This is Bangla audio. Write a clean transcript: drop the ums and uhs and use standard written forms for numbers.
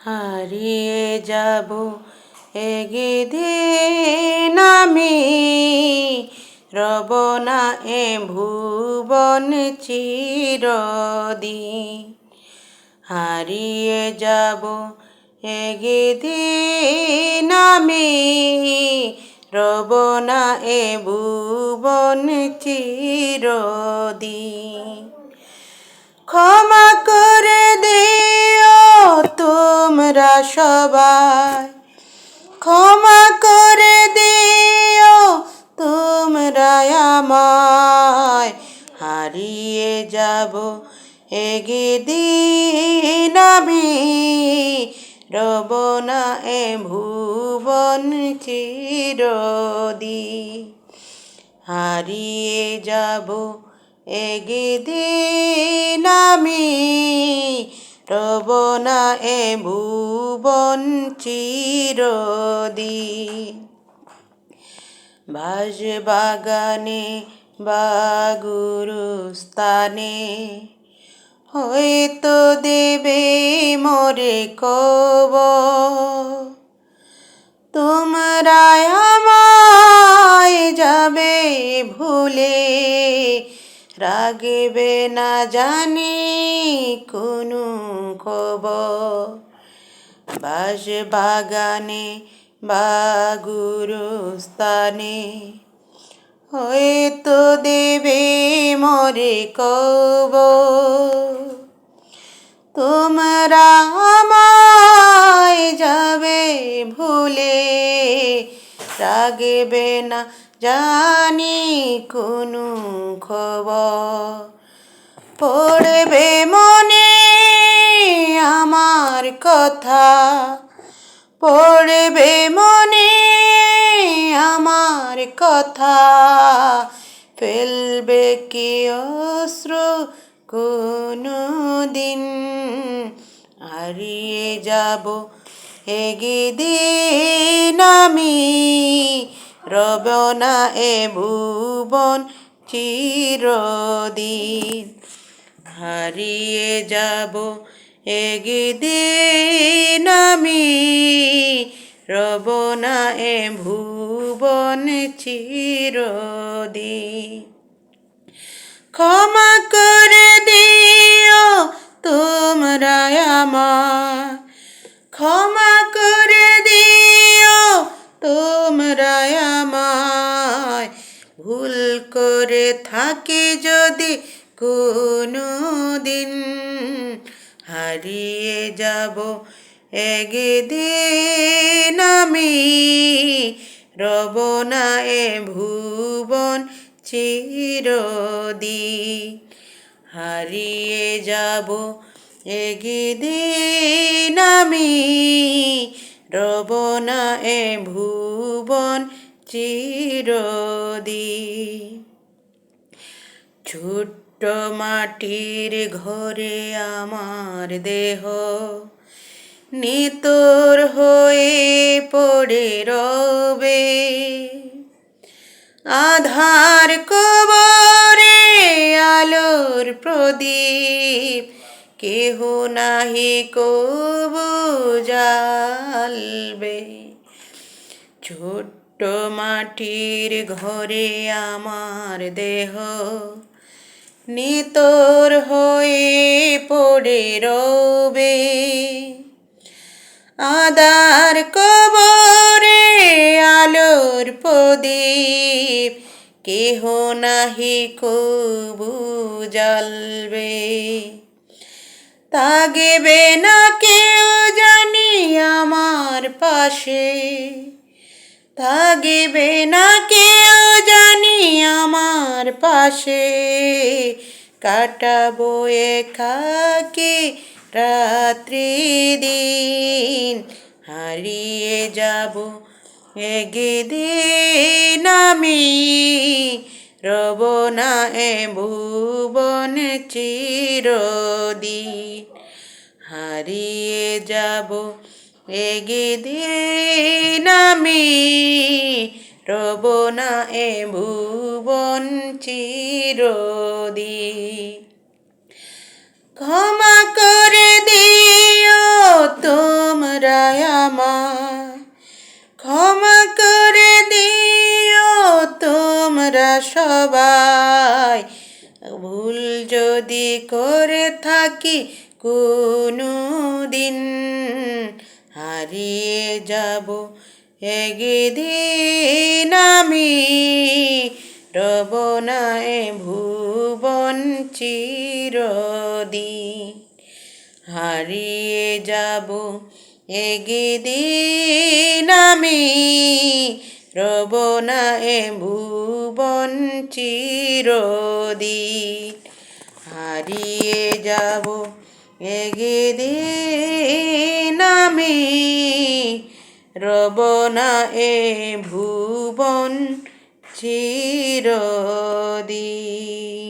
হারিয়ে যাব একদিন আমি, রব না এ ভুবন চিরদিন। হারিয়ে যাব একদিন আমি, রব না এ ভুবন চিরদিন। ক্ষমা করে দিও তোমরা সবাই, ক্ষমা করে দিও তোমরা আমায়। হারিয়ে যাব একদিন আমি, রব না এ ভুবন চিরদিন। হারিয়ে যাব একদিন আমি, রব না এ ভুবন চিরদিন। বাঁশবাগানে বা গুরুস্থানে হয়তো দেবে মোরে কবর। তোমরা আমায় যাবে ভুলে, রাখবে না জানি কোনো খবর। বাঁশবাগানে বা গুরুস্থানে হয়তো দেবে মোরে কবর। তোমরা আমায় যাবে ভুলে, রাখবে না জানি কোনো খবর। পড়বে মনে আমার কথা, পড়বে মনে আমার কথা। ফেলবে কি অশ্রু কোনো দিন। হারিয়ে যাব একদিন আমি, রব না এ ভুবন চিরদিন। হারিয়ে যাব একদিন আমি, রব না এ ভুবন চিরদিন। ক্ষমা করে দিও তোমরা আমায়, ক্ষমা করে দিও তোমরা আমায়। ভুল করে থাকি যদি কোনো দিন, হারিয়ে যাব একদিন আমি, রব না এ ভুবন চিরদিন। হারিয়ে যাব একদিন আমি, রব না এ ভুবন চিরদিন। ছোট্ট মাটির ঘরে আমার দেহ নিতর হয়ে পড়ে রবে। আধার কবরে আলোর প্রদীপ, কেহ নাহি কবু জ্বালবে। ছোট্ট মাটির ঘরে আমার দেহ নিতর হয়ে পড়ে রবে। আধার কবরে আলোর প্রদীপ, কেহ নাহি কবু জ্বালবে। থাকবে না কেউ জানি আমার পাশে, থাকবে না কেউ জানি আমার পাশে। কাটাবো একাকী রাত্রি দিন। হারিয়ে যাব একদিন আমি, রব না এ ভুবন চিরদিন। হারিয়ে যাব একদিন আমি, রব না এ ভুবন চিরদিন। ক্ষমা করে দিও তোমরা আমরা সবাই। ভুল যদি করে থাকি কোনো দিন, হারিয়ে যাব একদিন আমি। রব না এ ভুবন চিরদিন, হারিয়ে যাব একদিন আমি। রব না এ ভুবন চিরদিন, হারিয়ে যাব একদিন আমি। রব না এ ভুবন চিরদিন।